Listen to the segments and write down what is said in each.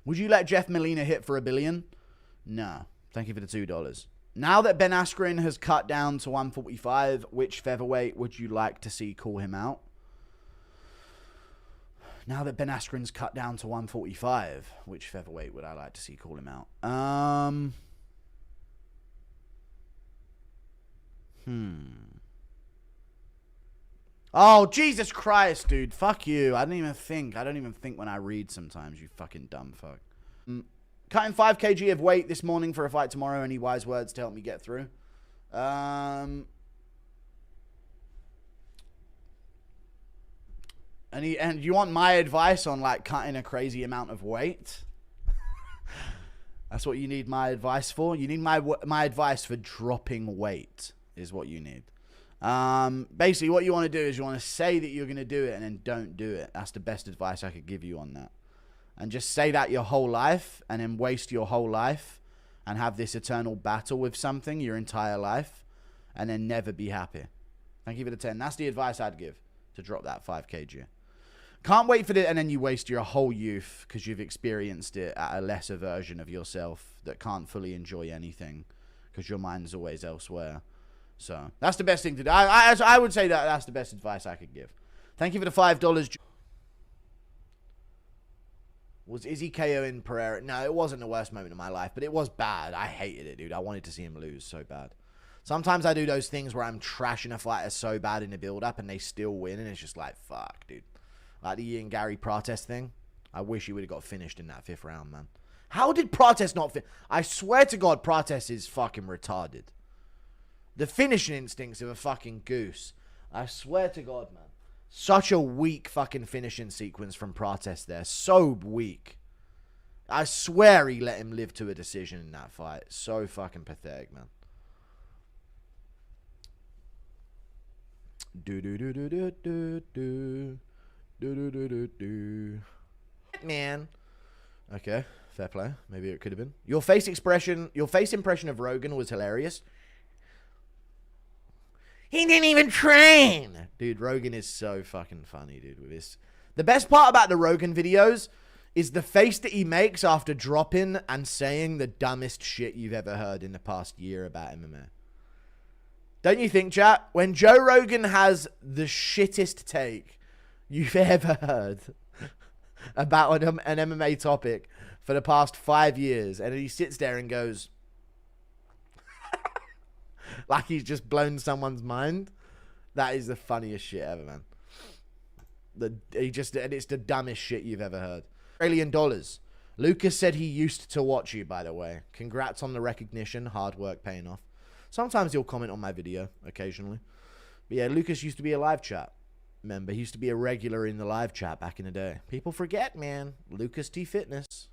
Would you let Jeff Molina hit for $1 billion? No. Thank you for the $2. Now that Ben Askren has cut down to 145, which featherweight would you like to see call him out? Now that Ben Askren's cut down to 145, which featherweight would I like to see call him out? Oh, Jesus Christ, dude. Fuck you. I don't even think when I read sometimes, you fucking dumb fuck. Cutting 5 kg of weight this morning for a fight tomorrow. Any wise words to help me get through? And you want my advice on like cutting a crazy amount of weight? That's what you need my advice for? You need my advice for dropping weight is what you need. Basically what you want to do is you want to say that you're going to do it and then don't do it. That's the best advice I could give you on that. And just say that your whole life and then waste your whole life and have this eternal battle with something your entire life and then never be happy. Thank you for the 10. That's the advice I'd give to drop that 5 kg. Can't wait for it, and then you waste your whole youth because you've experienced it at a lesser version of yourself that can't fully enjoy anything because your mind's always elsewhere. So that's the best thing to do. I would say that that's the best advice I could give. Thank you for the $5. Was Izzy KOing Pereira? No, it wasn't the worst moment of my life, but it was bad. I hated it, dude. I wanted to see him lose so bad. Sometimes I do those things where I'm trashing a fighter so bad in the build-up and they still win, and it's just like, fuck, dude. Like the Ian Gary Prates thing. I wish he would have got finished in that 5th round, man. How did Prates not fit? I swear to God, Prates is fucking retarded. The finishing instincts of a fucking goose. I swear to God, man. Such a weak fucking finishing sequence from Prates there. So weak. I swear he let him live to a decision in that fight. So fucking pathetic, man. Man. Okay, fair play. Maybe it could have been. Your face impression of Rogan was hilarious. He didn't even train. Dude, Rogan is so fucking funny, dude, with this. The best part about the Rogan videos is the face that he makes after dropping and saying the dumbest shit you've ever heard in the past year about MMA. Don't you think, chat? When Joe Rogan has the shittest take you've ever heard about an MMA topic for the past 5 years, and he sits there and goes... like he's just blown someone's mind. That is the funniest shit ever, man. And it's the dumbest shit you've ever heard. $1,000,000. Lucas said he used to watch you, by the way. Congrats on the recognition. Hard work paying off. Sometimes he'll comment on my video, occasionally. But yeah, Lucas used to be a live chat member. He used to be a regular in the live chat back in the day. People forget, man. Lucas T Fitness.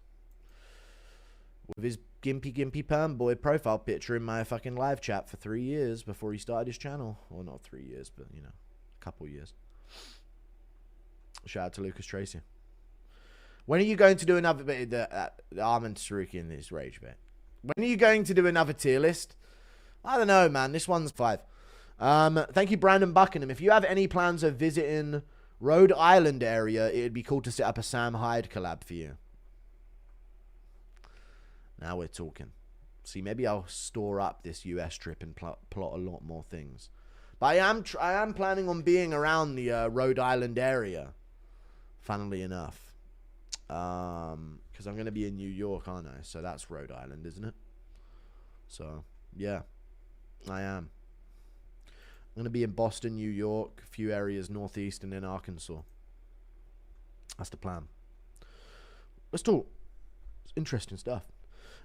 With his gimpy perm boy profile picture in my fucking live chat for 3 years before he started his channel. Well, not 3 years, but, you know, a couple years. Shout out to Lucas Tracy. When are you going to do another bit? The Armin Saruki in this rage bit. When are you going to do another tier list? I don't know, man. This one's 5. Thank you, Brandon Buckingham. If you have any plans of visiting Rhode Island area, it'd be cool to set up a Sam Hyde collab for you. Now we're talking. See, maybe I'll store up this US trip and plot a lot more things. But I am planning on being around the Rhode Island area. Funnily enough. Because I'm going to be in New York, aren't I? So that's Rhode Island, isn't it? So, yeah. I am. I'm going to be in Boston, New York, a few areas northeast, and then Arkansas. That's the plan. Let's talk. It's interesting stuff.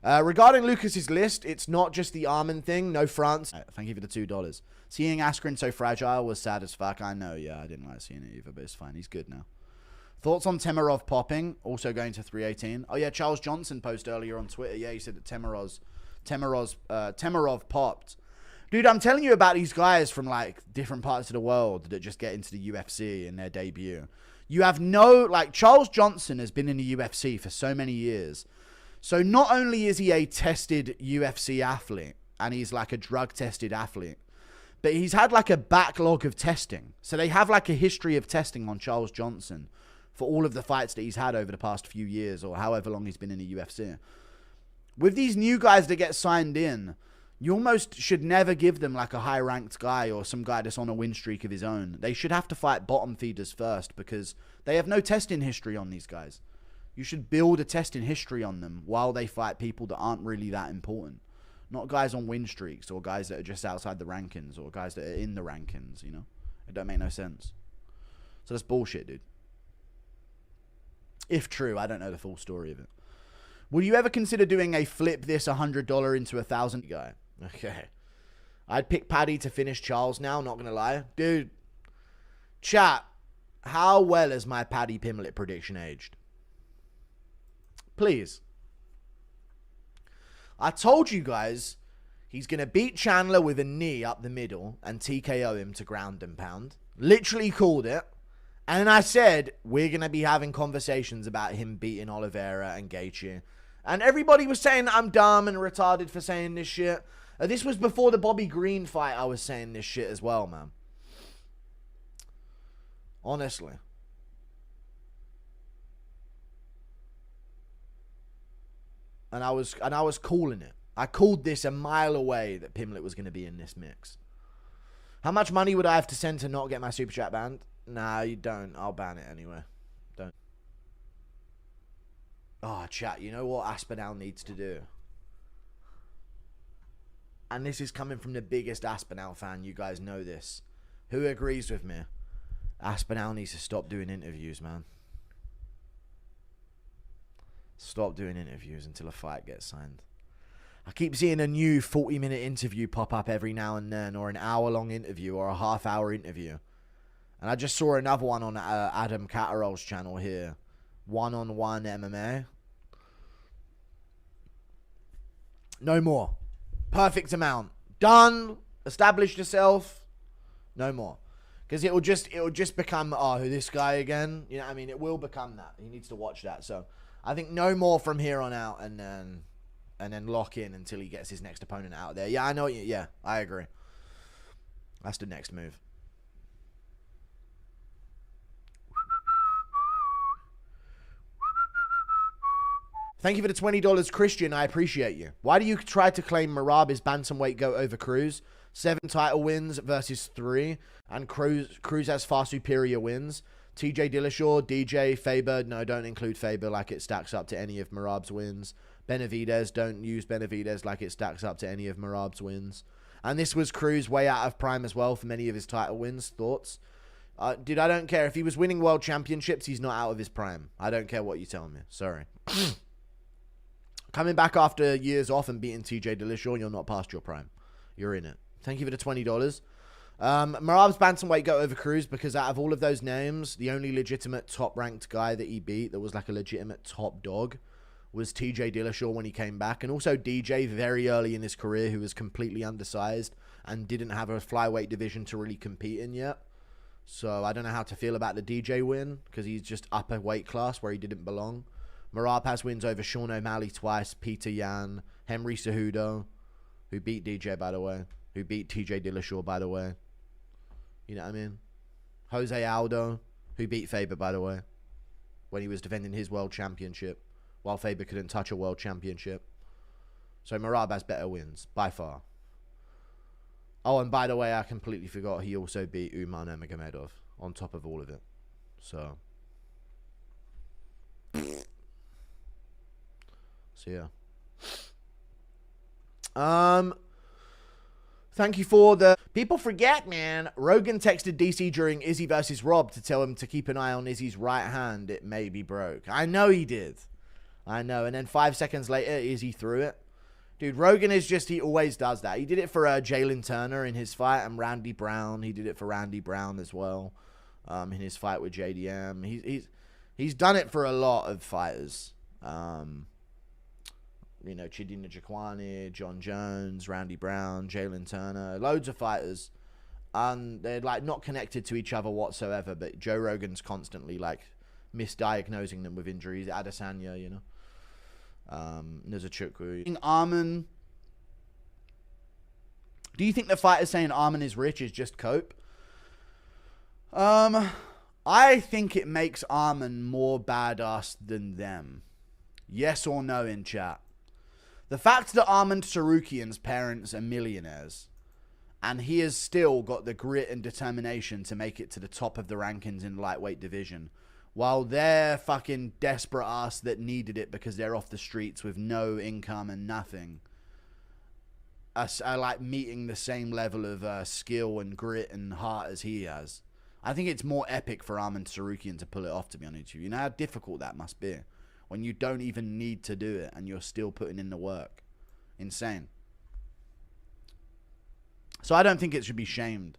Regarding Lucas's list, it's not just the Armin thing. No France. Thank you for the $2. Seeing Askren so fragile was sad as fuck. I know, yeah. I didn't like seeing it either, but it's fine. He's good now. Thoughts on Temerov popping? Also going to 318. Oh, yeah. Charles Johnson posted earlier on Twitter. Yeah, he said that Temerov popped. Dude, I'm telling you about these guys from, like, different parts of the world that just get into the UFC in their debut. You have no... Like, Charles Johnson has been in the UFC for so many years. So not only is he a tested UFC athlete, and he's like a drug-tested athlete, but he's had like a backlog of testing. So they have like a history of testing on Charles Johnson for all of the fights that he's had over the past few years or however long he's been in the UFC. With these new guys that get signed in, you almost should never give them like a high-ranked guy or some guy that's on a win streak of his own. They should have to fight bottom feeders first because they have no testing history on these guys. You should build a testing history on them while they fight people that aren't really that important. Not guys on win streaks or guys that are just outside the rankings or guys that are in the rankings, you know? It don't make no sense. So that's bullshit, dude. If true, I don't know the full story of it. Will you ever consider doing a flip this $100 into $1,000 guy? Okay. I'd pick Paddy to finish Charles now, not going to lie. Dude, chat, how well has my Paddy Pimblett prediction aged? Please. I told you guys he's going to beat Chandler with a knee up the middle and TKO him to ground and pound. Literally called it. And I said, we're going to be having conversations about him beating Oliveira and Gaethje. And everybody was saying I'm dumb and retarded for saying this shit. This was before the Bobby Green fight. I was saying this shit as well, man. Honestly. And I was calling it. I called this a mile away that Pimblett was going to be in this mix. How much money would I have to send to not get my super chat banned? Nah, you don't. I'll ban it anyway. Don't. Oh, chat, you know what Aspinall needs to do? And this is coming from the biggest Aspinall fan. You guys know this. Who agrees with me? Aspinall needs to stop doing interviews, man. Stop doing interviews until a fight gets signed. I keep seeing a new 40-minute interview pop up every now and then, or an hour-long interview, or a half-hour interview. And I just saw another one on Adam Catterall's channel here. One-on-one MMA. No more. Perfect amount. Done. Established yourself. No more. Because it will just become, oh, who this guy again? You know what I mean? It will become that. He needs to watch that. So I think no more from here on out, and then lock in until he gets his next opponent out there. Yeah, I know. Yeah, I agree. That's the next move. Thank you for the $20, Christian. I appreciate you. Why do you try to claim Merab is bantamweight GOAT over Cruz? 7 title wins versus 3. And Cruz has far superior wins. TJ Dillashaw, DJ, Faber. No, don't include Faber like it stacks up to any of Merab's wins. Benavidez, don't use Benavidez like it stacks up to any of Merab's wins. And this was Cruz way out of prime as well for many of his title wins. Thoughts? Dude, I don't care. If he was winning world championships, he's not out of his prime. I don't care what you tell me. Sorry. Coming back after years off and beating TJ Dillashaw, you're not past your prime. You're in it. Thank you for the $20. Merab's bantamweight GOAT over Cruz because out of all of those names, the only legitimate top-ranked guy that he beat that was like a legitimate top dog was TJ Dillashaw when he came back. And also DJ very early in his career who was completely undersized and didn't have a flyweight division to really compete in yet. So I don't know how to feel about the DJ win because he's just upper weight class where he didn't belong. Merab has wins over Sean O'Malley twice, Peter Yan, Henry Cejudo, who beat DJ, by the way, who beat TJ Dillashaw, by the way. You know what I mean? Jose Aldo, who beat Faber, by the way, when he was defending his world championship, while Faber couldn't touch a world championship. So Merab has better wins, by far. Oh, and by the way, I completely forgot he also beat Umar Nurmagomedov on top of all of it. So yeah. Thank you for the... People forget, man. Rogan texted DC during Izzy versus Rob to tell him to keep an eye on Izzy's right hand. It may be broke. I know he did. I know. And then 5 seconds later, Izzy threw it. Dude, Rogan is just... He always does that. He did it for Jalen Turner in his fight and Randy Brown. He did it for Randy Brown as well in his fight with JDM. He's done it for a lot of fighters. You know, Chidina Jaquani, John Jones, Randy Brown, Jalen Turner, loads of fighters. And they're like not connected to each other whatsoever, but Joe Rogan's constantly like misdiagnosing them with injuries. Adesanya, you know. Nuzachukwu. Arman. Do you think the fighter saying Arman is rich is just cope? I think it makes Armin more badass than them. Yes or no in chat? The fact that Armin Sarukian's parents are millionaires and he has still got the grit and determination to make it to the top of the rankings in lightweight division, while they're fucking desperate ass that needed it because they're off the streets with no income and nothing, are like meeting the same level of skill and grit and heart as he has. I think it's more epic for Armin Sarukian to pull it off, to be honest with you. You know how difficult that must be when you don't even need to do it and you're still putting in the work. Insane. So I don't think it should be shamed.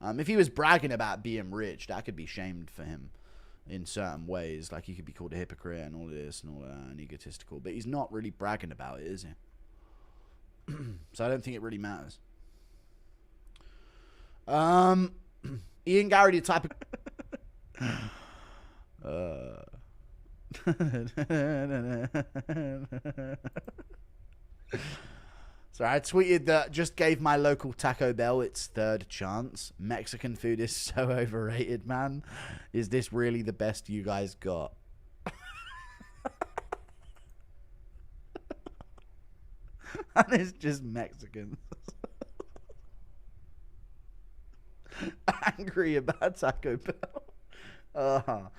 If he was bragging about being rich, that could be shamed for him in certain ways. Like, he could be called a hypocrite and all this and all that and egotistical. But he's not really bragging about it, is he? So I don't think it really matters. Ian Gary, the type of... So I tweeted that just gave my local Taco Bell its third chance. Mexican food is so overrated, man. Is this really the best you guys got? And it's just Mexicans. Angry about Taco Bell.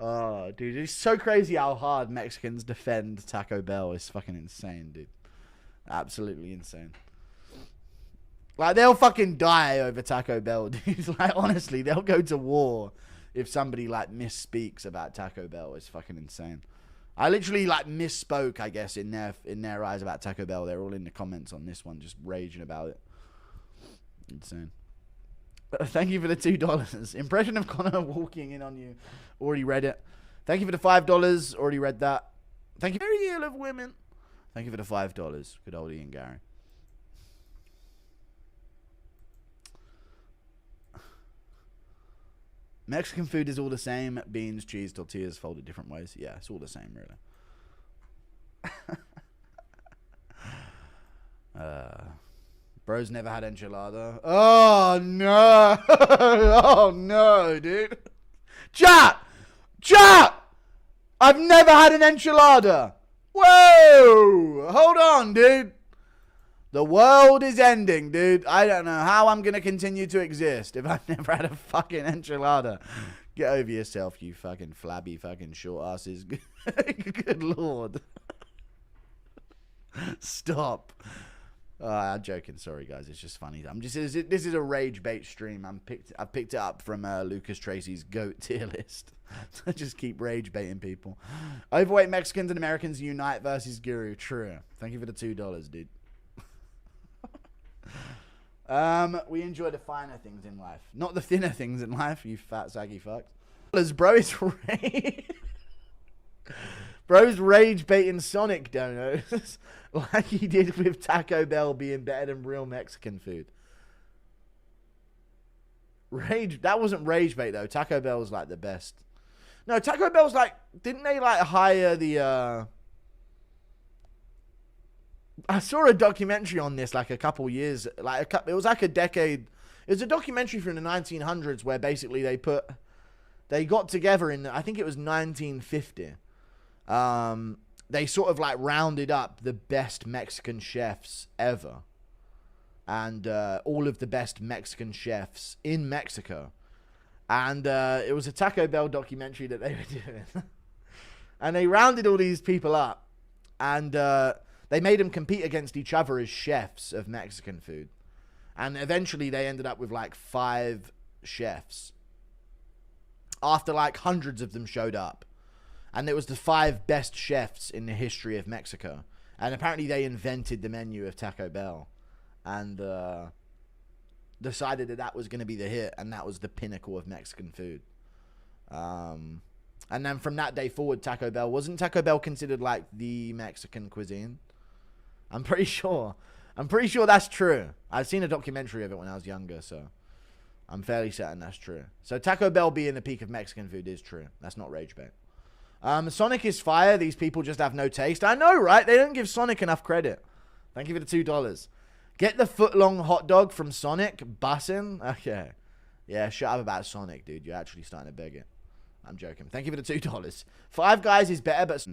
Oh, dude, it's so crazy how hard Mexicans defend Taco Bell. It's fucking insane, dude. Absolutely insane. Like, they'll fucking die over Taco Bell, dude. Like, honestly, they'll go to war if somebody, like, misspeaks about Taco Bell. It's fucking insane. I literally, like, misspoke, I guess, in their eyes about Taco Bell. They're all in the comments on this one, just raging about it. Insane. Thank you for the $2. Impression of Conor walking in on you. Already read it. Thank you for the $5. Already read that. Thank you. Very ill of women. Thank you for the $5. Good old Ian Gary. Mexican food is all the same. Beans, cheese, tortillas folded different ways. Yeah, it's all the same, really. Bro's never had enchilada. Oh, no. Oh, no, dude. Chat! I've never had an enchilada. Whoa! Hold on, dude. The world is ending, dude. I don't know how I'm going to continue to exist if I've never had a fucking enchilada. Get over yourself, you fucking flabby fucking short asses. Good lord. Stop. I'm joking. Sorry, guys. It's just funny. This is a rage bait stream. I've picked it up from Lucas Tracy's GOAT tier list. I just keep rage baiting people. Overweight Mexicans and Americans unite versus Guru. True. Thank you for the $2, dude. We enjoy the finer things in life, not the thinner things in life. You fat saggy fucks. Bro is Bro's rage baiting Sonic donuts like he did with Taco Bell being better than real Mexican food. That wasn't rage bait though. Taco Bell was like the best. No, Taco Bell's like, didn't they like hire the I saw a documentary on this like a couple years, it was like a decade. It was a documentary from the 1900s where basically they got together in, I think it was 1950. They sort of like rounded up the best Mexican chefs ever. And all of the best Mexican chefs in Mexico. And it was a Taco Bell documentary that they were doing. And they rounded all these people up. And they made them compete against each other as chefs of Mexican food. And eventually they ended up with like 5 chefs. After like hundreds of them showed up. And it was the 5 best chefs in the history of Mexico. And apparently they invented the menu of Taco Bell. And decided that was going to be the hit. And that was the pinnacle of Mexican food. And then from that day forward, Taco Bell... Wasn't Taco Bell considered like the Mexican cuisine? I'm pretty sure. That's true. I've seen a documentary of it when I was younger, so... I'm fairly certain that's true. So Taco Bell being the peak of Mexican food is true. That's not rage bait. Sonic is fire. These people just have no taste. I know, right? They don't give Sonic enough credit. Thank you for the $2. Get the foot-long hot dog from Sonic. Bussin'. Okay. Yeah, shut up about Sonic, dude. You're actually starting to beg it. I'm joking. Thank you for the $2. Five Guys is better, but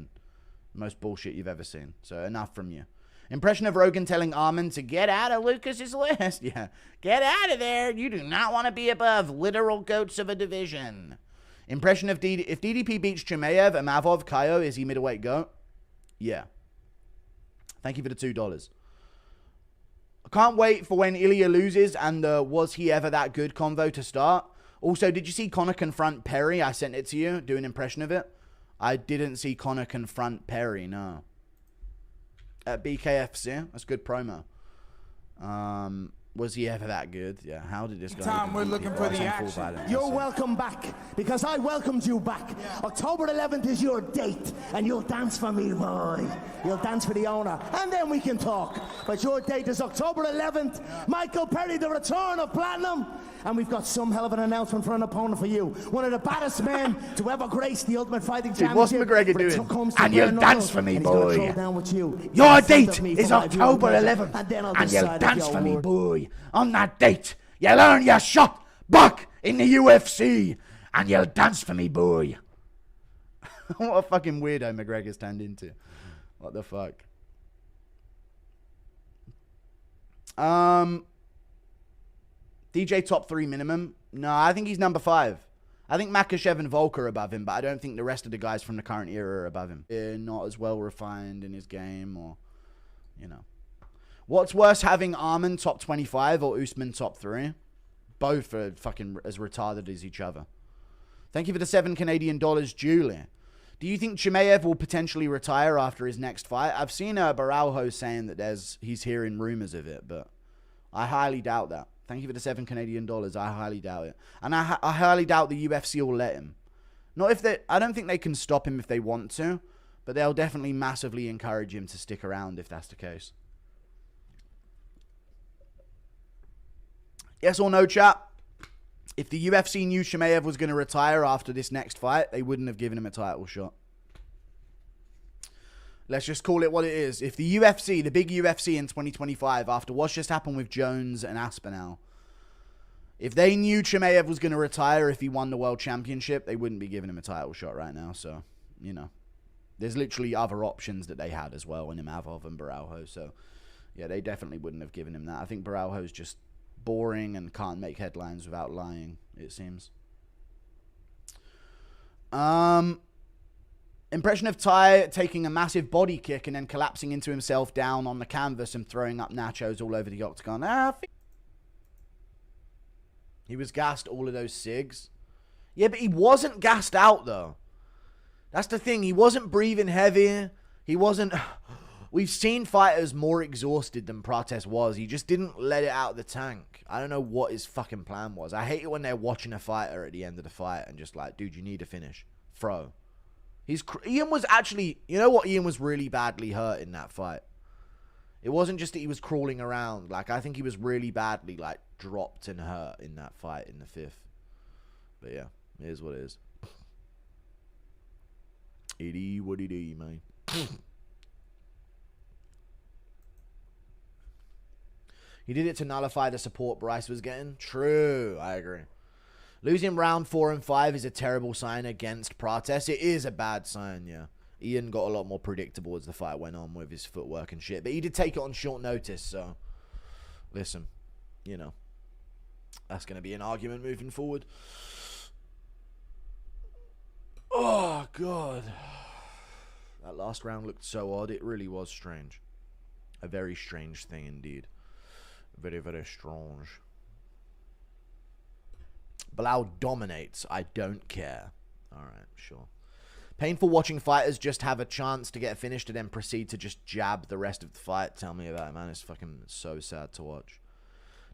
most bullshit you've ever seen. So enough from you. Impression of Rogan telling Armin to get out of Lucas's list. Yeah. Get out of there. You do not want to be above literal goats of a division. Impression of if DDP beats Chimaev, Amavov, Kaio, is he middleweight goat? Yeah. Thank you for the $2. I can't wait for when Ilya loses and the was he ever that good convo to start. Also, did you see Conor confront Perry? I sent it to you. Do an impression of it. I didn't see Conor confront Perry, no. At BKFC. That's good promo. Was he ever that good? Yeah, how did this guy... Time we're looking for the action. You're welcome back, because I welcomed you back. Yeah. October 11th is your date, and you'll dance for me, boy. You'll dance for the owner, and then we can talk. But your date is October 11th. Yeah. Michael Perry, the return of Platinum. And we've got some hell of an announcement for an opponent for you. One of the baddest men to ever grace the Ultimate Fighting Championship. What's McGregor doing? And you'll dance for me, boy. You. Your date is October 11th. And you'll dance for me, boy. On that date, you'll earn your shot back in the UFC. And you'll dance for me, boy. What a fucking weirdo McGregor's turned into. What the fuck? DJ top 3 minimum? No, I think he's number 5. I think Makhachev and Volk are above him, but I don't think the rest of the guys from the current era are above him. They're not as well refined in his game, or, you know. What's worse, having Armin top 25 or Usman top 3? Both are fucking as retarded as each other. Thank you for the $7 Canadian, Julie. Do you think Chimaev will potentially retire after his next fight? I've seen Baralho saying that he's hearing rumors of it, but I highly doubt that. Thank you for the $7 Canadian. I highly doubt it. And I highly doubt the UFC will let him. Not if they... I don't think they can stop him if they want to, but they'll definitely massively encourage him to stick around if that's the case. Yes or no, chat? If the UFC knew Chimaev was going to retire after this next fight, they wouldn't have given him a title shot. Let's just call it what it is. If the UFC, the big UFC in 2025, after what's just happened with Jones and Aspinall, if they knew Chimaev was going to retire if he won the world championship, they wouldn't be giving him a title shot right now. So, you know, there's literally other options that they had as well in Imavov and Baralho. So, yeah, they definitely wouldn't have given him that. I think Baralho's just boring and can't make headlines without lying, it seems. Impression of Ty taking a massive body kick and then collapsing into himself down on the canvas and throwing up nachos all over the octagon. He was gassed all of those cigs. Yeah, but he wasn't gassed out, though. That's the thing. He wasn't breathing heavy. He wasn't... We've seen fighters more exhausted than Prates was. He just didn't let it out of the tank. I don't know what his fucking plan was. I hate it when they're watching a fighter at the end of the fight and just like, dude, you need to finish. Throw. Ian was actually... You know what? Ian was really badly hurt in that fight. It wasn't just that he was crawling around. Like, I think he was really badly, like, dropped and hurt in that fight in the 5th. But yeah, it is what it is. It is what it is, man. He did it to nullify the support Bryce was getting. True, I agree. Losing round 4 and 5 is a terrible sign against Prates. It is a bad sign, yeah. Ian got a lot more predictable as the fight went on with his footwork and shit. But he did take it on short notice, so... Listen, you know. That's going to be an argument moving forward. Oh, God. That last round looked so odd. It really was strange. A very strange thing indeed. Very, very strange. Bilal dominates. I don't care. Alright, sure. Painful watching fighters just have a chance to get finished and then proceed to just jab the rest of the fight. Tell me about it, man. It's fucking so sad to watch.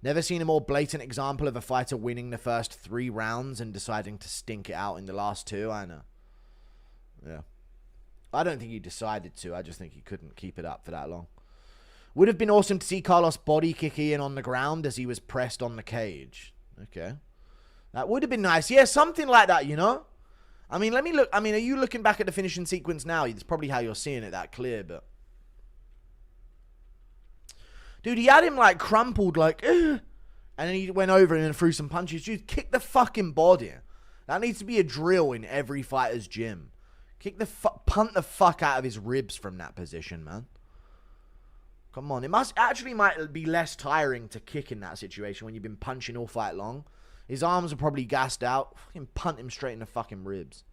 Never seen a more blatant example of a fighter winning the first 3 rounds and deciding to stink it out in the last 2. I know. Yeah. I don't think he decided to. I just think he couldn't keep it up for that long. Would have been awesome to see Carlos body kick Ian on the ground as he was pressed on the cage. Okay. That would have been nice. Yeah, something like that, you know? I mean, let me look. I mean, are you looking back at the finishing sequence now? It's probably how you're seeing it that clear, but... Dude, he had him, like, crumpled, like... And then he went over and threw some punches. Dude, kick the fucking body. That needs to be a drill in every fighter's gym. Punt the fuck out of his ribs from that position, man. Come on. It might be less tiring to kick in that situation when you've been punching all fight long. His arms are probably gassed out. Fucking punt him straight in the fucking ribs.